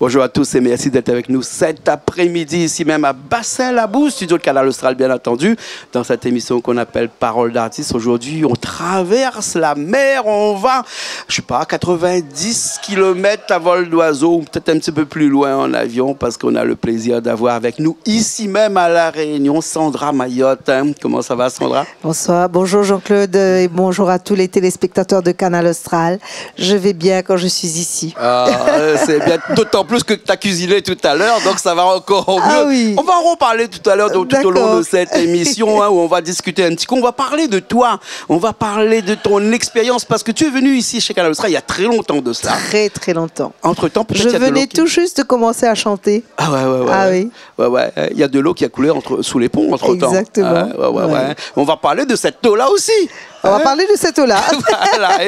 Bonjour à tous et merci d'être avec nous cet après-midi, ici même à Bassin-Labou, studio de Canal Austral, bien entendu, dans cette émission qu'on appelle Parole d'artiste. Aujourd'hui, on traverse la mer, on va, je sais pas, 90 km à vol d'oiseau, ou peut-être un petit peu plus loin en avion, parce qu'on a le plaisir d'avoir avec nous, ici même à La Réunion, Sandra Mayotte. Comment ça va, Sandra? Bonsoir, bonjour Jean-Claude et bonjour à tous les téléspectateurs de Canal Austral. Je vais bien quand je suis ici. C'est bien, d'autant plus que tu as cuisiné tout à l'heure, donc ça va encore mieux. Ah oui. On va en reparler tout à l'heure, tout au long de cette émission, où on va discuter un petit coup. On va parler de toi, on va parler de ton expérience, parce que tu es venu ici chez Canal Austral il y a très longtemps de cela. Très, très longtemps. Entre-temps, peut-être je venais tout juste de commencer à chanter. Ah ouais. Ah oui. Ouais. Il y a de l'eau qui a coulé sous les ponts entre-temps. Exactement. Ouais. On va parler de cette eau-là aussi. On va parler de cette eau-là. Voilà,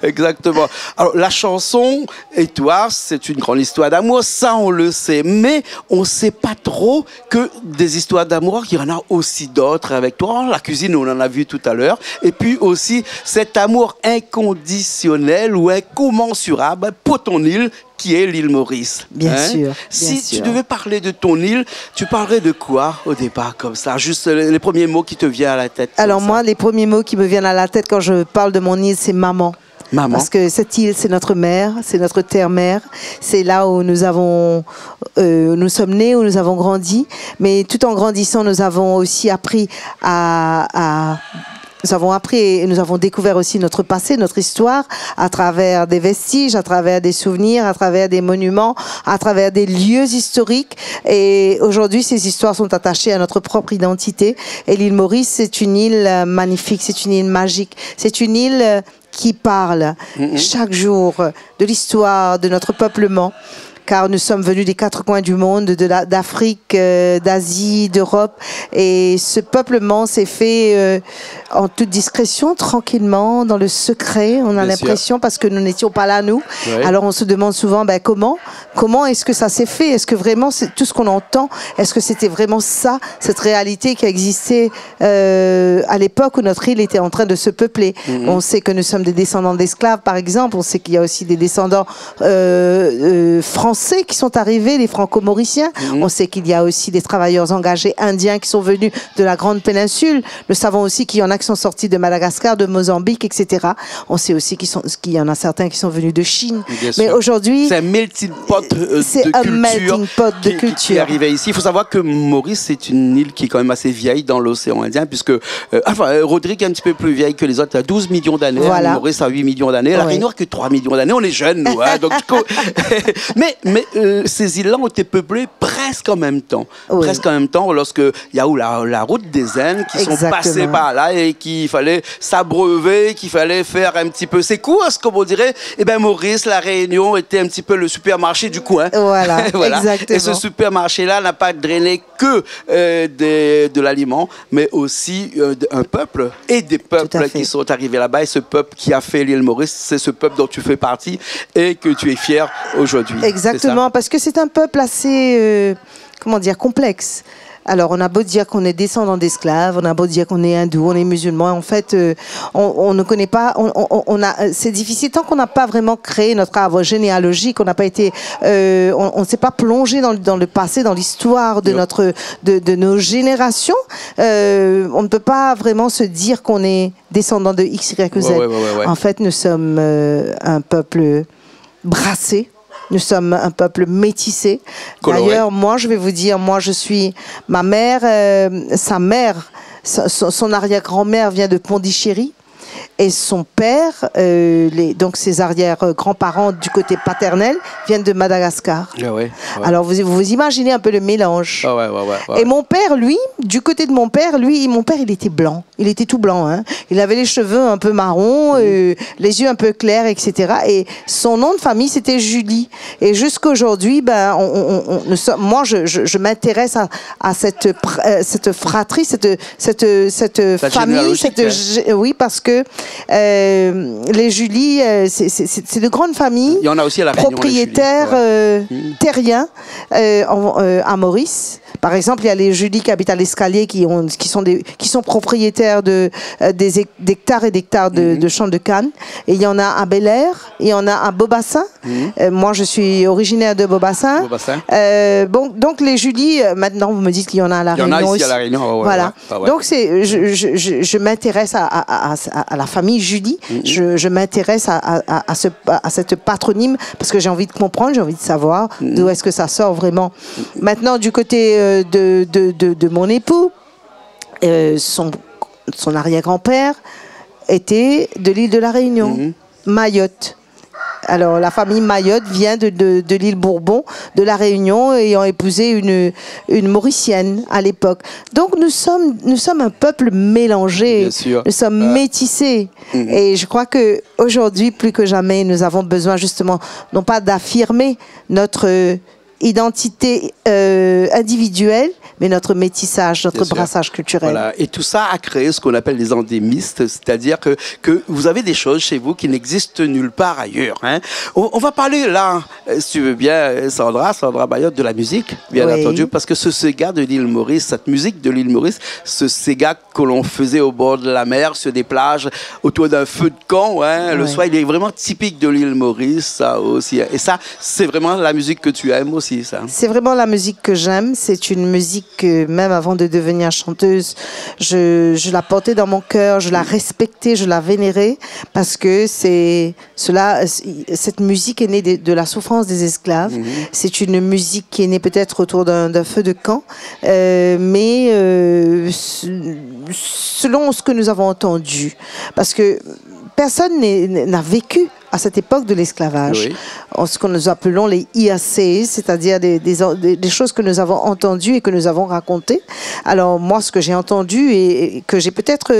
exactement. Alors, la chanson et toi, c'est une grande histoire d'amour, ça on le sait, mais on ne sait pas trop que des histoires d'amour, il y en a aussi d'autres avec toi. La cuisine, on en a vu tout à l'heure. Et puis aussi, cet amour inconditionnel ou incommensurable pour ton île, qui est l'île Maurice. Bien sûr. Si tu devais parler de ton île, tu parlerais de quoi au départ, comme ça? Juste les premiers mots qui te viennent à la tête. Alors moi, les premiers mots qui me viennent à la tête quand je parle de mon île, c'est maman. Maman. Parce que cette île, c'est notre mère, c'est notre terre-mère. C'est là où nous sommes nés, où nous avons grandi. Mais tout en grandissant, nous avons aussi appris Nous avons appris et nous avons découvert aussi notre passé, notre histoire, à travers des vestiges, à travers des souvenirs, à travers des monuments, à travers des lieux historiques. Et aujourd'hui, ces histoires sont attachées à notre propre identité. Et l'île Maurice, c'est une île magnifique, c'est une île magique, c'est une île qui parle chaque jour de l'histoire, de notre peuplement. Car nous sommes venus des quatre coins du monde, d'Afrique, d'Asie, d'Europe. Et ce peuplement s'est fait en toute discrétion, tranquillement, dans le secret. On a l'impression, parce que nous n'étions pas là, nous. Ouais. Alors on se demande souvent, comment est-ce que ça s'est fait? Est-ce que vraiment, tout ce qu'on entend, est-ce que c'était vraiment ça, cette réalité qui existait à l'époque où notre île était en train de se peupler? On sait que nous sommes des descendants d'esclaves, par exemple. On sait qu'il y a aussi des descendants français qui sont arrivés, les franco-mauriciens. On sait qu'il y a aussi des travailleurs engagés indiens qui sont venus de la Grande Péninsule. Nous savons aussi qu'il y en a qui sont sortis de Madagascar, de Mozambique, etc. On sait aussi qu'il y en a certains qui sont venus de Chine. Mais aujourd'hui, c'est un melting pot de culture qui est arrivé ici. Il faut savoir que Maurice, c'est une île qui est quand même assez vieille dans l'océan Indien, puisque Rodrigue est un petit peu plus vieille que les autres, il a 12 millions d'années. Voilà. Maurice a 8 millions d'années. La Réunion que 3 millions d'années. On est jeunes, nous. Donc, Mais ces îles-là ont été peuplées presque en même temps. Oui. Presque en même temps, lorsqu'il y a eu la route des Indes qui sont passées par là et qu'il fallait s'abreuver, qu'il fallait faire un petit peu ses courses, comme on dirait. Eh bien, Maurice, la Réunion était un petit peu le supermarché du coin. Voilà. Exactement. Et ce supermarché-là n'a pas drainé que de l'aliment, mais aussi un peuple et des peuples qui sont arrivés là-bas. Et ce peuple qui a fait l'île Maurice, c'est ce peuple dont tu fais partie et que tu es fier aujourd'hui. Exactement, parce que c'est un peuple assez, complexe. Alors, on a beau dire qu'on est descendant d'esclaves, on a beau dire qu'on est hindou, on est musulman. En fait, on ne connaît pas. C'est difficile tant qu'on n'a pas vraiment créé notre arbre généalogique. On n'a pas été, on ne s'est pas plongé dans le passé, dans l'histoire de de nos générations. On ne peut pas vraiment se dire qu'on est descendant de X, Y, Z. Ouais. En fait, nous sommes un peuple brassé. Nous sommes un peuple métissé. D'ailleurs, moi, je vais vous dire, je suis ma mère, sa mère, son arrière-grand-mère vient de Pondichéry. Et son père, donc ses arrière-grands-parents du côté paternel, viennent de Madagascar. Alors, vous imaginez un peu le mélange. Et mon père, lui, du côté de mon père, il était blanc. Il était tout blanc. Hein. Il avait les cheveux un peu marrons, les yeux un peu clairs, etc. Et son nom de famille, c'était Julie. Et jusqu'aujourd'hui, moi, je m'intéresse à cette fratrie, cette famille. Oui, parce que les Julie, c'est de grandes familles. Il y en a aussi à la Réunion, propriétaires terriens à Maurice. Par exemple, il y a les Julie qui habitent à l'Escalier qui sont propriétaires d'hectares et d'hectares de champs de canne. Et il y en a à Bel-Air il y en a à Beaubassin. Moi, je suis originaire de Beaubassin. Donc les Julie, maintenant, vous me dites qu'il y en a à La Réunion aussi. Il y en a ici à La Réunion. Voilà. Donc, je m'intéresse à la famille Julie. Je m'intéresse à cette patronyme parce que j'ai envie de comprendre, j'ai envie de savoir d'où est-ce que ça sort vraiment. Maintenant, du côté de mon époux, son arrière-grand-père était de l'île de la Réunion, Mayotte. Alors, la famille Mayotte vient de l'île Bourbon, de la Réunion, ayant épousé une Mauricienne à l'époque. Donc, nous sommes un peuple mélangé. Nous sommes métissés. Et je crois qu'aujourd'hui, plus que jamais, nous avons besoin justement, non pas d'affirmer notre identité individuelle, mais notre métissage, notre brassage culturel. Voilà. Et tout ça a créé ce qu'on appelle les endémistes, c'est-à-dire que vous avez des choses chez vous qui n'existent nulle part ailleurs. Hein. On va parler là, si tu veux bien, Sandra Mayotte, de la musique, bien entendu, parce que ce Sega de l'île Maurice, cette musique de l'île Maurice, ce Sega que l'on faisait au bord de la mer, sur des plages, autour d'un feu de camp, hein, le soir, il est vraiment typique de l'île Maurice, ça aussi. Et ça, c'est vraiment la musique que tu aimes aussi. C'est vraiment la musique que j'aime. C'est une musique que même avant de devenir chanteuse, je la portais dans mon cœur, je la respectais, je la vénérais parce que cette musique est née de la souffrance des esclaves. C'est une musique qui est née peut-être autour d'un feu de camp, mais selon ce que nous avons entendu, parce que personne n'a vécu à cette époque de l'esclavage, ce que nous appelons les IAC, c'est-à-dire des choses que nous avons entendues et que nous avons racontées. Alors moi, ce que j'ai entendu et que j'ai peut-être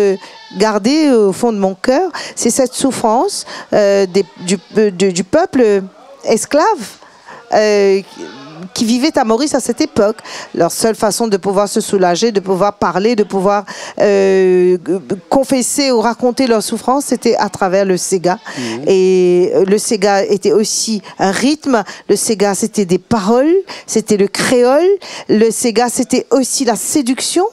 gardé au fond de mon cœur, c'est cette souffrance du peuple esclave qui vivaient à Maurice à cette époque. Leur seule façon de pouvoir se soulager, de pouvoir parler, de pouvoir confesser ou raconter leur souffrance, c'était à travers le Sega. Et le Sega était aussi un rythme. Le Sega, c'était des paroles. C'était le créole. Le Sega, c'était aussi la séduction.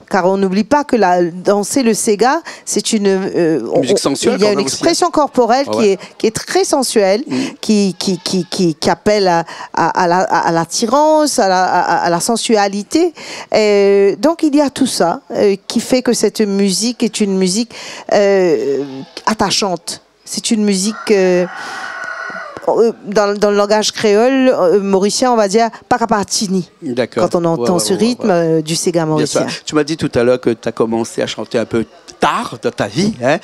Car on n'oublie pas que danser le Sega, c'est une musique sensuelle. Il y a une expression corporelle qui est très sensuelle, qui appelle à l'attirance, à la sensualité. Donc il y a tout ça qui fait que cette musique est une musique attachante. C'est une musique dans le langage créole mauricien, on va dire Parapartini. Quand on entend ce rythme du Sega mauricien. Tu m'as dit tout à l'heure que tu as commencé à chanter un peu tard dans ta vie. Hein?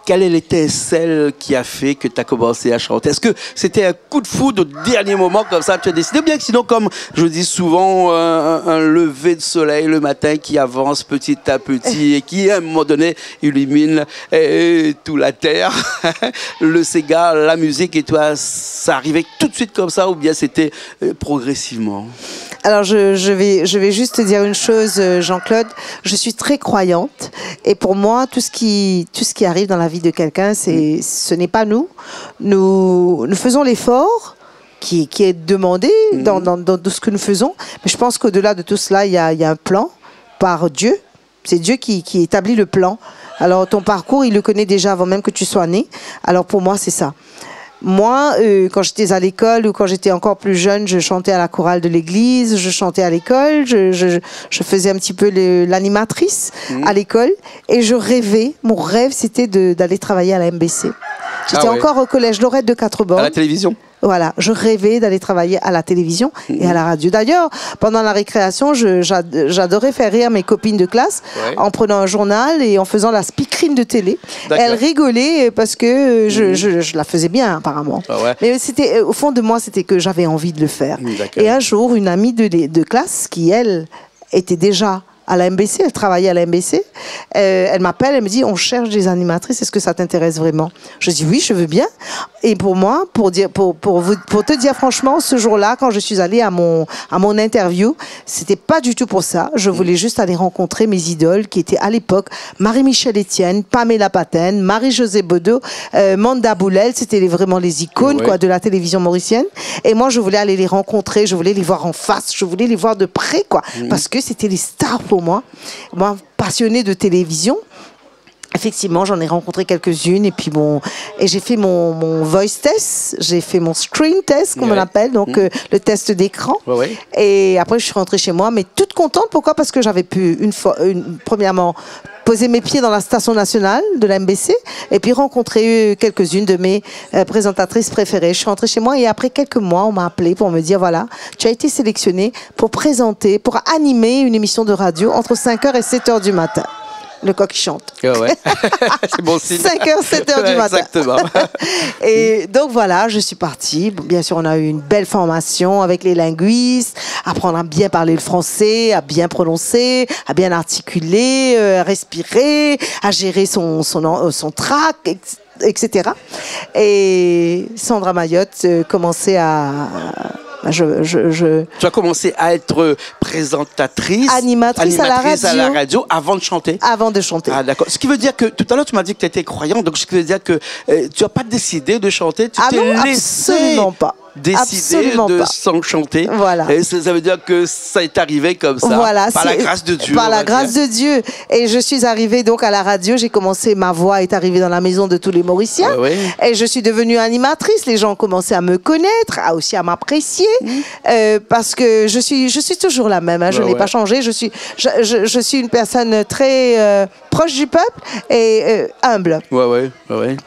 Quelle était celle qui a fait que tu as commencé à chanter? Est-ce que c'était un coup de foudre au dernier moment comme ça, tu as décidé? Bien que sinon, comme je dis souvent, un lever de soleil le matin qui avance petit à petit et qui, à un moment donné, illumine toute la terre. Le Sega, la musique et toi, ça arrivait tout de suite comme ça ou bien c'était progressivement? Alors, je vais juste te dire une chose, Jean-Claude. Je suis très croyante. Et pour moi, tout ce qui arrive dans la vie de quelqu'un, ce n'est pas nous. Nous faisons l'effort qui est demandé dans tout ce que nous faisons. Mais je pense qu'au-delà de tout cela, il y a un plan par Dieu. C'est Dieu qui établit le plan. Alors, ton parcours, il le connaît déjà avant même que tu sois né. Alors, pour moi, c'est ça. Moi, quand j'étais à l'école ou quand j'étais encore plus jeune, je chantais à la chorale de l'église, je chantais à l'école, je faisais un petit peu l'animatrice à l'école et je rêvais, mon rêve c'était d'aller travailler à la MBC. J'étais encore au collège Lorette de Quatre-Bornes. À la télévision? Voilà, je rêvais d'aller travailler à la télévision et à la radio. D'ailleurs, pendant la récréation, j'adorais faire rire mes copines de classe en prenant un journal et en faisant la speakerine de télé. Elles rigolaient parce que je la faisais bien, apparemment. Mais c'était, au fond de moi, c'était que j'avais envie de le faire. Et un jour, une amie de classe qui, elle, était déjà à la MBC, elle travaillait à la MBC. Elle m'appelle, elle me dit, on cherche des animatrices, est-ce que ça t'intéresse vraiment? Je dis oui, je veux bien. Et pour moi, pour te dire franchement, ce jour-là, quand je suis allée à mon interview, c'était pas du tout pour ça. Je voulais juste aller rencontrer mes idoles qui étaient à l'époque Marie-Michel Etienne, Pamela Paten, Marie-Josée Bodo, Manda Boulel, c'était vraiment les icônes de la télévision mauricienne. Et moi, je voulais aller les rencontrer, je voulais les voir en face, je voulais les voir de près, parce que c'était les stars pour moi. Moi, passionnée de télévision. Effectivement, j'en ai rencontré quelques-unes et puis bon, et j'ai fait mon voice test, j'ai fait mon screen test, comme on appelle, donc le test d'écran. Et après, je suis rentrée chez moi, mais toute contente. Pourquoi? Parce que j'avais pu premièrement poser mes pieds dans la station nationale de la MBC et puis rencontrer quelques-unes de mes présentatrices préférées. Je suis rentrée chez moi et après quelques mois, on m'a appelé pour me dire voilà, tu as été sélectionnée pour présenter, pour animer une émission de radio entre 5h et 7h du matin. Le coq chante. Ouais. C'est bon signe. 5h, 7h du matin. Exactement. Et donc voilà, je suis partie. Bien sûr, on a eu une belle formation avec les linguistes, apprendre à bien parler le français, à bien prononcer, à bien articuler, à respirer, à gérer son trac, etc. Et Sandra Mayotte commençait à... Tu as commencé à être présentatrice, animatrice à la radio avant de chanter. Avant de chanter. Ah d'accord. Ce qui veut dire que tout à l'heure tu m'as dit que tu étais croyante, donc ce qui veut dire que tu n'as pas décidé de chanter, tu t'es laissé absolument pas. Décider de s'en chanter. Voilà. Et ça veut dire que ça est arrivé comme ça, voilà, par la grâce de Dieu. Par la grâce de Dieu. Et je suis arrivée donc à la radio, j'ai commencé, ma voix est arrivée dans la maison de tous les Mauriciens. Et je suis devenue animatrice. Les gens ont commencé à me connaître, aussi à m'apprécier, parce que je suis toujours la même. Hein, je n'ai pas changé. Je suis une personne très proche du peuple et humble.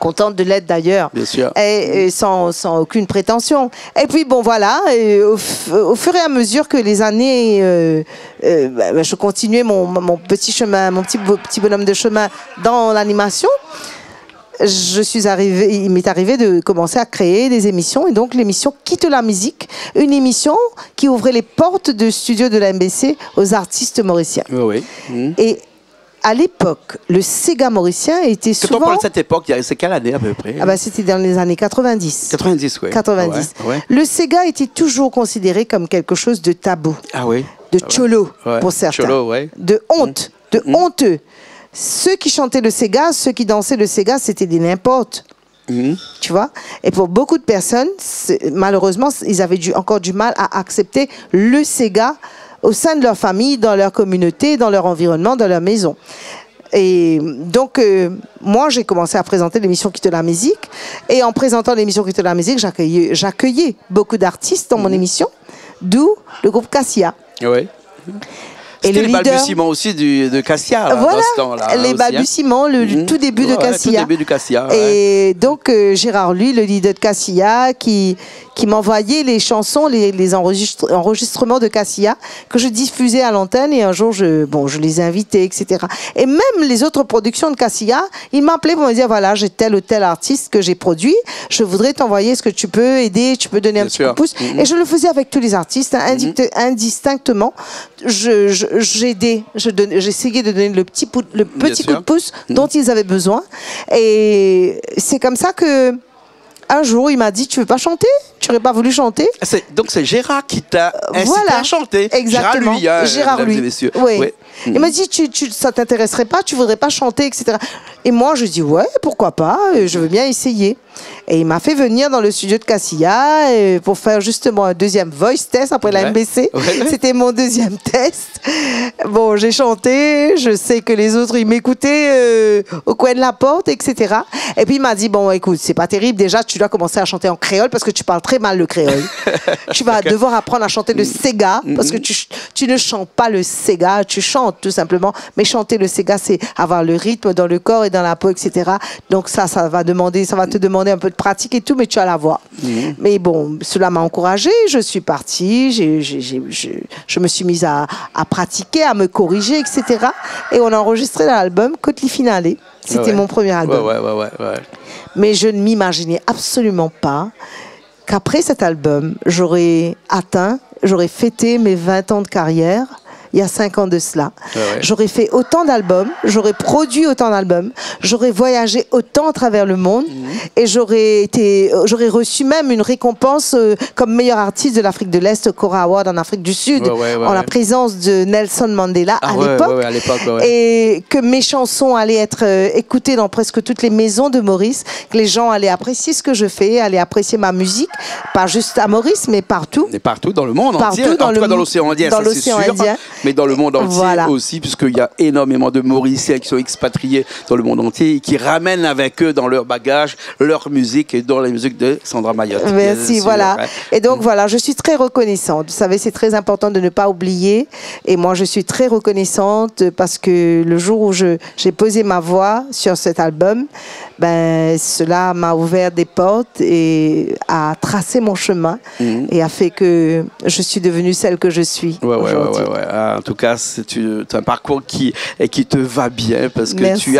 Contente de l'être d'ailleurs. Bien sûr. Et sans aucune prétention. Et puis bon voilà, au fur et à mesure que les années, je continuais mon petit chemin, mon petit bonhomme de chemin dans l'animation. Il m'est arrivé de commencer à créer des émissions et donc l'émission Quitte la musique, une émission qui ouvrait les portes de studio de la MBC aux artistes mauriciens. Et à l'époque, le Sega mauricien était souvent... Quand on parle de cette époque, c'est quelle année à peu près? C'était dans les années 90. 90, oui. 90. Le Sega était toujours considéré comme quelque chose de tabou. De cholo, pour certains. Cholo, de honte, de honteux. Ceux qui chantaient le Sega, ceux qui dansaient le Sega, c'était des n'importe. Tu vois? Et pour beaucoup de personnes, malheureusement, ils avaient encore du mal à accepter le Sega au sein de leur famille, dans leur communauté, dans leur environnement, dans leur maison. Et donc, moi, j'ai commencé à présenter l'émission Quitte la musique. Et en présentant l'émission Quitte la musique, j'accueillais beaucoup d'artistes dans mon émission, d'où le groupe Cassia. C'était les balbutiements aussi de Cassia. Voilà, dans ce temps-là, les balbutiements, le tout début de Cassia. Tout début de Cassia. Et donc, Gérard Lui, le leader de Cassia, qui m'envoyait les chansons, les enregistrements de Cassia, que je diffusais à l'antenne. Et un jour, je les invitais, etc. Et même les autres productions de Cassia, ils m'appelaient pour me dire, voilà, j'ai tel ou tel artiste que j'ai produit. Je voudrais t'envoyer, est-ce que tu peux aider, tu peux donner un petit coup de pouce. Et je le faisais avec tous les artistes, indistinctement. J'aidais, j'essayais de donner le petit coup de pouce dont ils avaient besoin. Et c'est comme ça que un jour, il m'a dit, tu veux pas chanter? Tu n'aurais pas voulu chanter? Donc c'est Gérard qui t'a incité à chanter. Exactement. Gérard Lui. Oui. Il m'a dit, ça t'intéresserait pas? Tu voudrais pas chanter, etc. Et moi, je dis, ouais, pourquoi pas? Je veux bien essayer. Et il m'a fait venir dans le studio de Cassia pour faire justement un deuxième voice test après la MBC. C'était mon deuxième test. Bon, j'ai chanté. Je sais que les autres, ils m'écoutaient au coin de la porte, etc. Et puis il m'a dit, bon, écoute, c'est pas terrible. Déjà, tu dois commencer à chanter en créole parce que tu parles très mal le créole. Tu vas devoir apprendre à chanter le Sega parce que tu ne chantes pas le Sega, tu chantes tout simplement. Mais chanter le Sega, c'est avoir le rythme dans le corps et dans la peau, etc. Donc ça va te demander un peu de pratique et tout, mais tu as la voix. Mais bon, cela m'a encouragée. Je suis partie, je me suis mise à pratiquer, à me corriger, etc. Et on a enregistré l'album Côte-li Finale. C'était mon premier album. Mais je ne m'imaginais absolument pas qu'après cet album, j'aurais fêté mes 20 ans de carrière. Il y a 5 ans de cela. J'aurais fait autant d'albums, j'aurais produit autant d'albums, j'aurais voyagé autant à travers le monde et j'aurais reçu même une récompense comme meilleur artiste de l'Afrique de l'Est, Cora Award en Afrique du Sud, en la présence de Nelson Mandela à l'époque. Et que mes chansons allaient être écoutées dans presque toutes les maisons de Maurice, que les gens allaient apprécier ce que je fais, allaient apprécier ma musique, pas juste à Maurice, mais partout. Et partout dans le monde entier, en tout cas dans l'océan Indien, ça c'est sûr. mais dans le monde entier aussi, puisqu'il y a énormément de Mauriciens qui sont expatriés dans le monde entier et qui ramènent avec eux dans leur bagage leur musique et dans la musique de Sandra Mayotte. Merci, voilà. Et donc voilà, je suis très reconnaissante. Vous savez, c'est très important de ne pas oublier. Et moi, je suis très reconnaissante parce que le jour où j'ai posé ma voix sur cet album, ben, cela m'a ouvert des portes et a tracé mon chemin et a fait que je suis devenue celle que je suis aujourd'hui. En tout cas, c'est un parcours qui te va bien parce que tu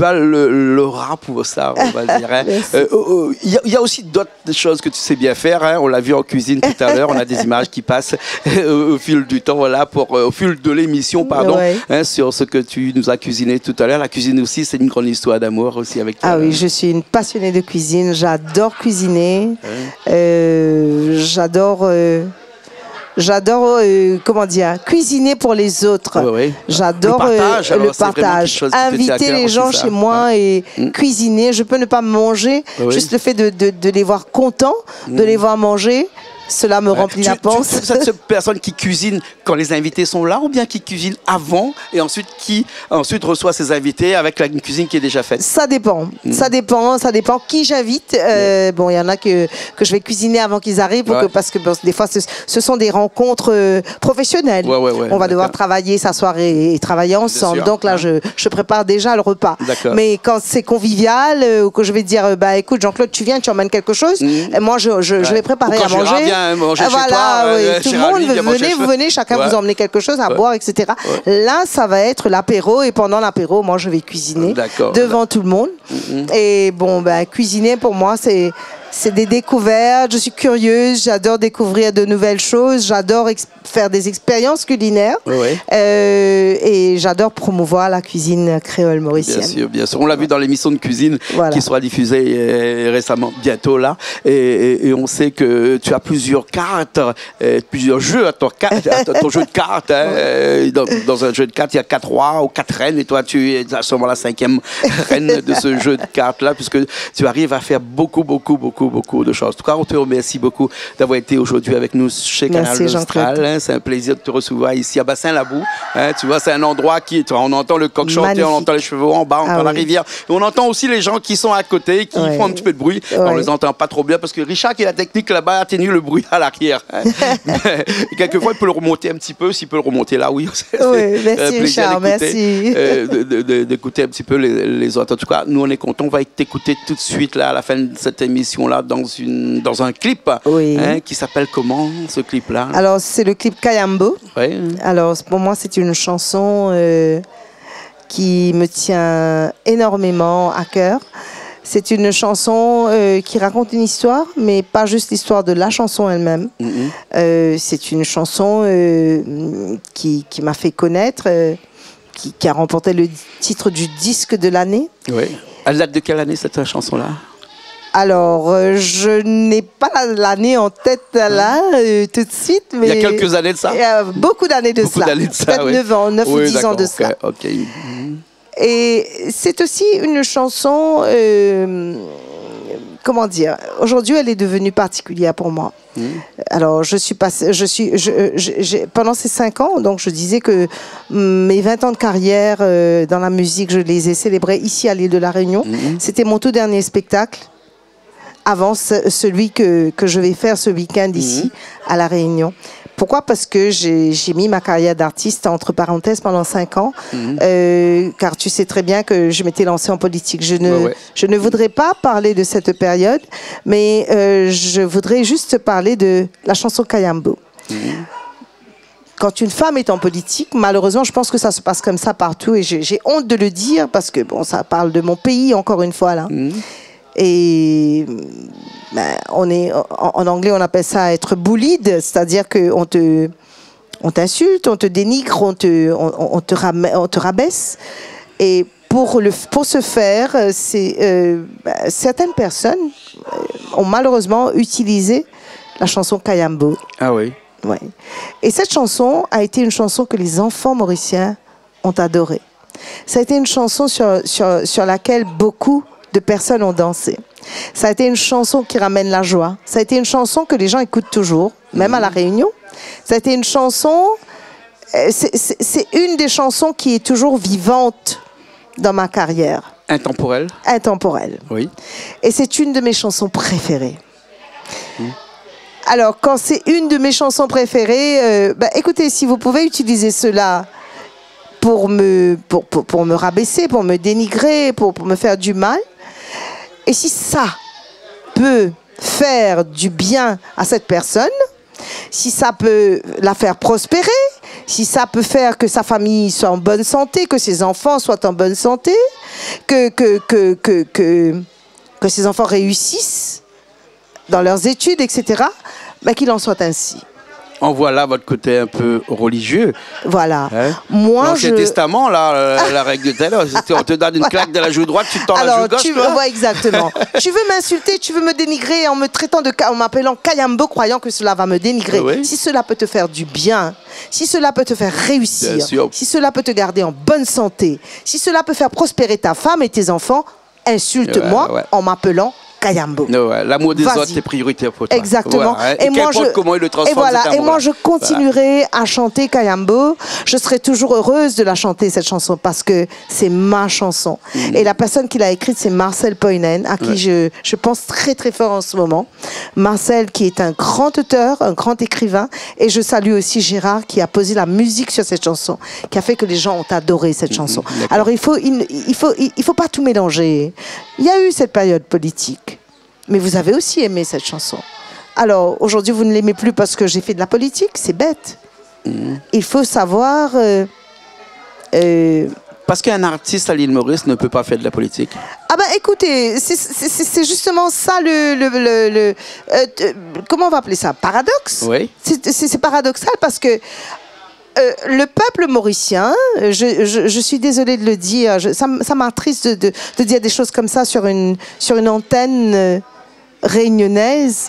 as le rap pour ça, on va dire. Il y a aussi d'autres choses que tu sais bien faire. Hein. On l'a vu en cuisine tout à l'heure. On a des images qui passent au fil du temps, voilà, au fil de l'émission, pardon, hein, sur ce que tu nous as cuisiné tout à l'heure. La cuisine aussi, c'est une grande histoire d'amour aussi avec toi. Ah oui, je suis une passionnée de cuisine. J'adore cuisiner. J'adore, comment dire, cuisiner pour les autres. J'adore le partage. Inviter les gens chez moi et cuisiner. Je peux ne pas manger. Juste le fait de les voir contents, de les voir manger. Cela me remplit la panse. Tu es cette personne qui cuisine quand les invités sont là ou bien qui cuisine avant et qui reçoit ses invités avec une cuisine qui est déjà faite? Ça dépend. Ça dépend qui j'invite. Bon, il y en a que je vais cuisiner avant qu'ils arrivent parce que des fois, ce sont des rencontres professionnelles. On va devoir travailler, s'asseoir et travailler ensemble. Donc là, je prépare déjà le repas. Mais quand c'est convivial ou que je vais dire, bah, écoute, Jean-Claude, tu viens, tu emmènes quelque chose. Et moi, je vais préparer à manger. Manger chez toi, tout le monde, vous venez, chacun vous emmenez quelque chose à boire, etc. Là, ça va être l'apéro et pendant l'apéro, moi, je vais cuisiner devant tout le monde. Et bon, ben, cuisiner pour moi, c'est des découvertes. Je suis curieuse, j'adore découvrir de nouvelles choses, j'adore faire des expériences culinaires et j'adore promouvoir la cuisine créole mauricienne. Bien sûr, bien sûr. On l'a vu dans l'émission de cuisine qui sera diffusée récemment, bientôt là. Et on sait que tu as plusieurs cartes, plusieurs jeux à ton jeu de cartes. Hein. Dans un jeu de cartes, il y a 4 rois ou 4 reines et toi, tu es sûrement la 5e reine de ce jeu de cartes-là puisque tu arrives à faire beaucoup de choses. En tout cas, on te remercie beaucoup d'avoir été aujourd'hui avec nous chez Canal Austral. Hein. C'est un plaisir de te recevoir ici à Bassin-Labou. Hein. Tu vois, c'est un endroit on entend le coq chanter, on entend les chevaux en bas, on entend la rivière. Et on entend aussi les gens qui sont à côté, qui font un petit peu de bruit. On les entend pas trop bien parce que Richard, qui est la technique là-bas, atténue le bruit à l'arrière. Hein. Quelquefois, il peut le remonter un petit peu. S'il peut le remonter là, oui. Merci Richard, merci. D'écouter un petit peu les autres. En tout cas, nous, on est contents. On va t'écouter tout de suite là, à la fin de cette émission là dans un clip qui s'appelle comment ce clip là? Alors c'est le clip Kayambo. Alors pour moi c'est une chanson qui me tient énormément à cœur. C'est une chanson qui raconte une histoire, mais pas juste l'histoire de la chanson elle-même. C'est une chanson qui m'a fait connaître, qui a remporté le titre du disque de l'année. Elle date de quelle année cette chanson là? Alors, je n'ai pas l'année en tête là, tout de suite. Mais il y a quelques années de ça? Beaucoup d'années de cela. Peut-être 9 ou 10 ans de cela. Et c'est aussi une chanson, comment dire, aujourd'hui elle est devenue particulière pour moi. Alors, pendant ces 5 ans, donc je disais que mes 20 ans de carrière dans la musique, je les ai célébrés ici à l'île de la Réunion. C'était mon tout dernier spectacle avant celui que je vais faire ce week-end ici, à La Réunion. Pourquoi? Parce que j'ai mis ma carrière d'artiste entre parenthèses pendant 5 ans, car tu sais très bien que je m'étais lancée en politique. Je ne voudrais pas parler de cette période, mais je voudrais juste parler de la chanson Kayambo. Quand une femme est en politique, malheureusement, je pense que ça se passe comme ça partout, et j'ai honte de le dire, parce que bon, ça parle de mon pays, encore une fois, là. Et en anglais, on appelle ça être bullied, c'est-à-dire qu'on t'insulte, on te dénigre, on te rabaisse. Et pour ce faire, certaines personnes ont malheureusement utilisé la chanson Kayambo. Ah oui. Ouais. Et cette chanson a été une chanson que les enfants mauriciens ont adorée. Ça a été une chanson sur laquelle beaucoup de personnes ont dansé. Ça a été une chanson qui ramène la joie. Ça a été une chanson que les gens écoutent toujours, même à La Réunion. Ça a été une chanson c'est une des chansons qui est toujours vivante dans ma carrière. Intemporelle. Intemporelle. Oui. Et c'est une de mes chansons préférées. Alors, quand c'est une de mes chansons préférées, écoutez, si vous pouvez utiliser cela pour me rabaisser, pour me dénigrer, pour me faire du mal, et si ça peut faire du bien à cette personne, si ça peut la faire prospérer, si ça peut faire que sa famille soit en bonne santé, que ses enfants soient en bonne santé, que ses enfants réussissent dans leurs études, etc., qu'il en soit ainsi. On voit là votre côté un peu religieux. Voilà. Hein? Moi, l'Ancien Testament, là, la règle de tel, on te donne une claque de la joue droite, tu te tends la joue gauche. Tu vois exactement. Tu veux m'insulter, tu veux me dénigrer en m'appelant Kayambo, croyant que cela va me dénigrer. Oui. Si cela peut te faire du bien, si cela peut te faire réussir, si cela peut te garder en bonne santé, si cela peut faire prospérer ta femme et tes enfants, insulte-moi en m'appelant Kayambo. L'amour des autres est prioritaire pour toi. Exactement. Voilà. Et moi, comment il le transforme, et moi, je continuerai à chanter Kayambo. Je serai toujours heureuse de la chanter, cette chanson, parce que c'est ma chanson. Et la personne qui l'a écrite, c'est Marcel Poinen, à qui je pense très, très fort en ce moment. Marcel, qui est un grand auteur, un grand écrivain. Et je salue aussi Gérard, qui a posé la musique sur cette chanson, qui a fait que les gens ont adoré cette chanson. Alors, il faut pas tout mélanger. Il y a eu cette période politique. Mais vous avez aussi aimé cette chanson. Alors, aujourd'hui, vous ne l'aimez plus parce que j'ai fait de la politique. C'est bête. Il faut savoir... Parce qu'un artiste à l'île Maurice ne peut pas faire de la politique. Ah ben, écoutez, c'est justement ça comment on va appeler ça? Paradoxe. Oui. C'est paradoxal parce que le peuple mauricien, je suis désolée de le dire, ça m'attriste de dire des choses comme ça sur une antenne réunionnaise.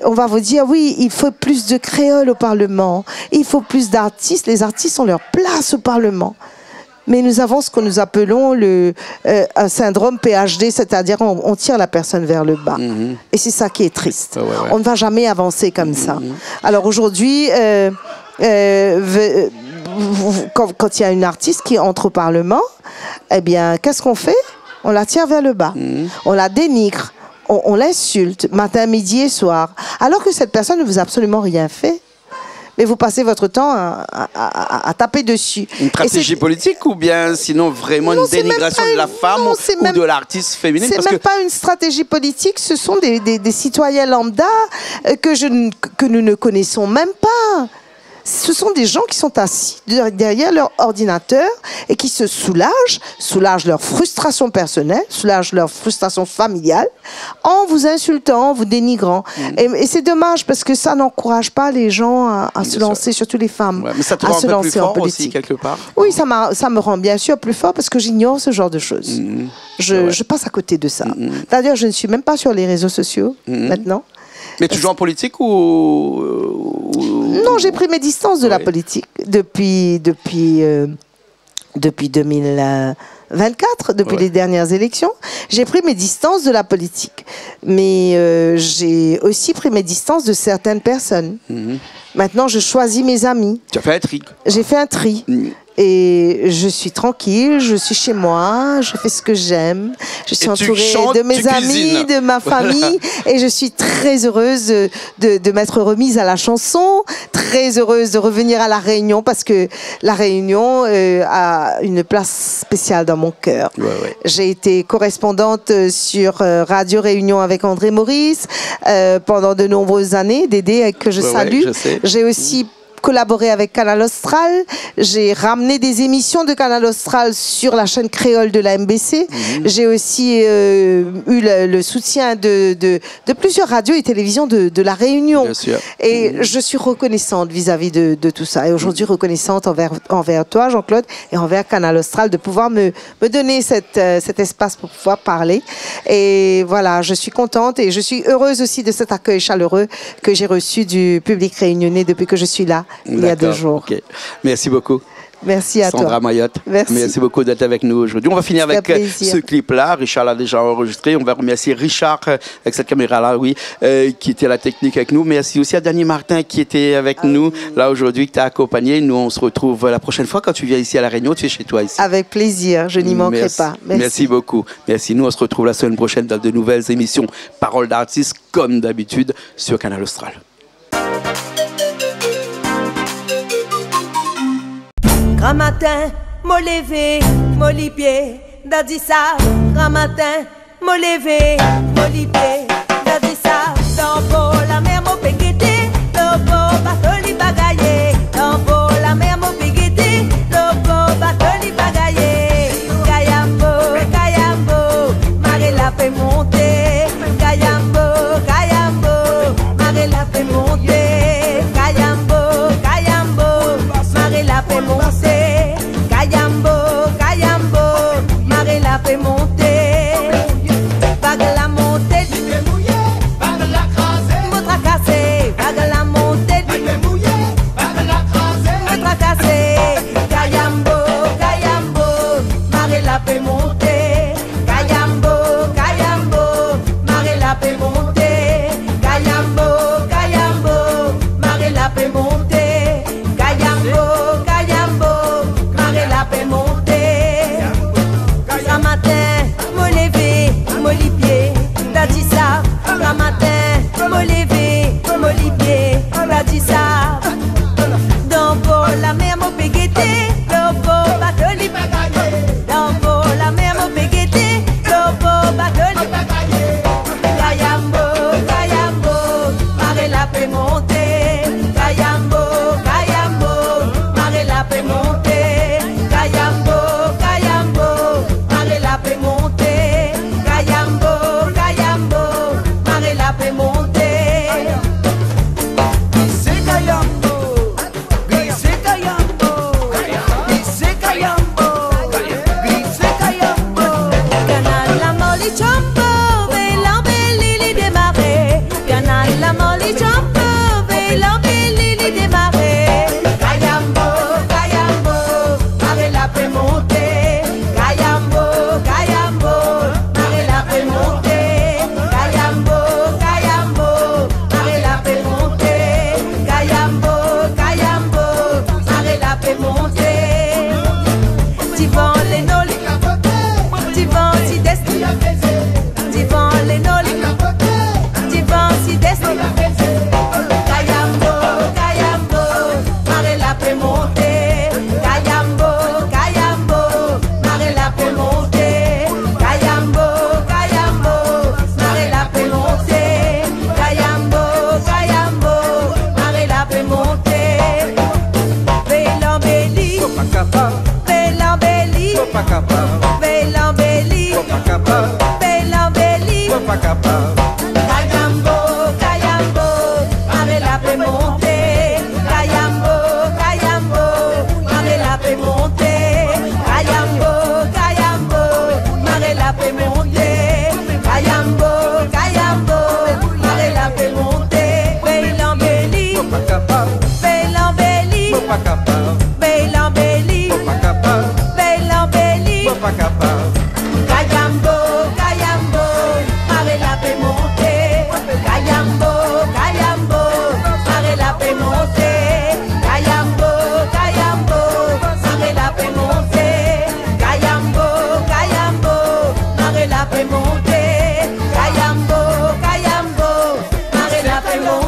On va vous dire, oui, il faut plus de créoles au Parlement, il faut plus d'artistes, les artistes ont leur place au Parlement. Mais nous avons ce que nous appelons un syndrome PhD, c'est-à-dire on tire la personne vers le bas. Et c'est ça qui est triste. On ne va jamais avancer comme ça. Alors aujourd'hui... quand il y a une artiste qui entre au Parlement, eh bien, qu'est-ce qu'on fait? On la tire vers le bas. On la dénigre. On l'insulte matin, midi et soir. Alors que cette personne ne vous a absolument rien fait. Mais vous passez votre temps à taper dessus. Une stratégie politique ou bien sinon vraiment une dénigration de la femme ou de l'artiste féminine? C'est même pas une stratégie politique, ce sont des citoyens lambda que nous ne connaissons même pas. Ce sont des gens qui sont assis derrière leur ordinateur et qui se soulagent leur frustration personnelle, soulagent leur frustration familiale en vous insultant, en vous dénigrant. Et c'est dommage parce que ça n'encourage pas les gens à se lancer, surtout les femmes, mais ça te rend un peu plus fort aussi, quelque part. Oui, ça me rend bien sûr plus fort parce que j'ignore ce genre de choses. Je passe à côté de ça. D'ailleurs, je ne suis même pas sur les réseaux sociaux maintenant. Mais toujours en politique ou... Non, j'ai pris mes distances de la politique depuis 2024, depuis les dernières élections. J'ai pris mes distances de la politique. Mais j'ai aussi pris mes distances de certaines personnes. Maintenant, je choisis mes amis. Tu as fait un tri. J'ai fait un tri. Et je suis tranquille, je suis chez moi, je fais ce que j'aime. Je suis entourée de mes amis, de ma famille. Et je suis très heureuse de m'être remise à la chanson, très heureuse de revenir à La Réunion parce que La Réunion a une place spéciale dans mon cœur. J'ai été correspondante sur Radio Réunion avec André Maurice pendant de nombreuses années, Dédé, que je salue. J'ai aussi collaboré avec Canal Austral. J'ai ramené des émissions de Canal Austral sur la chaîne créole de la MBC. J'ai aussi eu le soutien de plusieurs radios et télévisions de La Réunion. Et je suis reconnaissante vis-à-vis de tout ça. Et aujourd'hui, reconnaissante envers toi, Jean-Claude, et envers Canal Austral de pouvoir me donner cet espace pour pouvoir parler. Et voilà, je suis contente et je suis heureuse aussi de cet accueil chaleureux que j'ai reçu du public réunionnais depuis que je suis là. Il y a 2 jours. Okay. Merci beaucoup. Merci à Sandra toi. Mayotte. Merci beaucoup d'être avec nous aujourd'hui. On va finir avec ce clip-là. Richard l'a déjà enregistré. On va remercier Richard avec cette caméra-là, oui, qui était à la technique avec nous. Merci aussi à Dany Martin qui était avec nous là aujourd'hui, qui t'a accompagné. Nous, on se retrouve la prochaine fois quand tu viens ici à La Réunion. Tu es chez toi ici. Avec plaisir, je n'y manquerai pas. Merci beaucoup. Merci. Nous, on se retrouve la semaine prochaine dans de nouvelles émissions Paroles d'artistes, comme d'habitude, sur Canal Austral. Grand matin, m'o levé, m'o li pied, dadi ça. Grand matin, m'o levé, m'o li pied, dadi ça. Dans pour la mer, m'o péguité, dans pour bateau li bagaillé. Dans pour la mer, m'o péguité, dans pour bateau li bagaillé. Kayambo, Kayambo, marée la fait monter. Kayambo, Kayambo, marée la fait monter. Kayambo, Kayambo, marée la fait monter. Kayambo, Kayambo, marée la fait monter. Vague la montée, vague la crasée, me tracasser. Vague la montée, vague la crasée, me tracasser. Kayambo, Kayambo, marée la fait monter. Kayambo, Kayambo, marée la fait monter. Kayambo, Kayambo, marée la fait monter. Kayambo, Kayambo, marée la fait monter. Ce matin, me lever, me li pied, dadi ça. Ce matin, me lever, me li pied, dadi ça. Dans pour la mer, me pégueté, dans pour bateau li bagaillé. Dans pour la mer, me pégueté, dans pour bateau li bagaillé. Kayambo, Kayambo, marée la fait monter. Kayambo, Kayambo, marée la fait monter. Kayambo, Kayambo, marée la fait monter. Kayambo, Kayambo, marée la fait monter. Glissez Kayambo, glissez Kayambo, glissez Kayambo, glissez Kayambo. Canal la molly chombo, vélan bellili démarré. Canal la molly chombo, vélan bellili démarré. Kayambo, Kayambo, marée la fait monter. Kayambo, Kayambo, marée la fait monter. Kayambo, Kayambo, marée la fait monter. Kayambo, Kayambo, marée la fait monter. Divan les nolis, divan si desti, divan les nolis, divan si desti. Kayambo, Kayambo, marée la fait monter. Kayambo, Kayambo, marée la fait monter. Kayambo, Kayambo, marée la fait monter. Kayambo, Kayambo, marée la fait monter. Vélan belli, vélan belli, vélan belli, vélan belli. Kayambo, Kayambo, marée la fait monter. Kayambo, Kayambo, marée la fait monter. Kayambo, Kayambo, marée la fait monter. Kayambo, Kayambo, marée la fait monter. Vélan belli, vélan belli, vélan belli, vélan belli. Kayambo, Kayambo, marée la fait monter. Kayambo, Kayambo, marée la fait monter. Kayambo, Kayambo, marée la fait monter. Kayambo, Kayambo, marée la fait monter. Kayambo, Kayambo, marée la fait monter.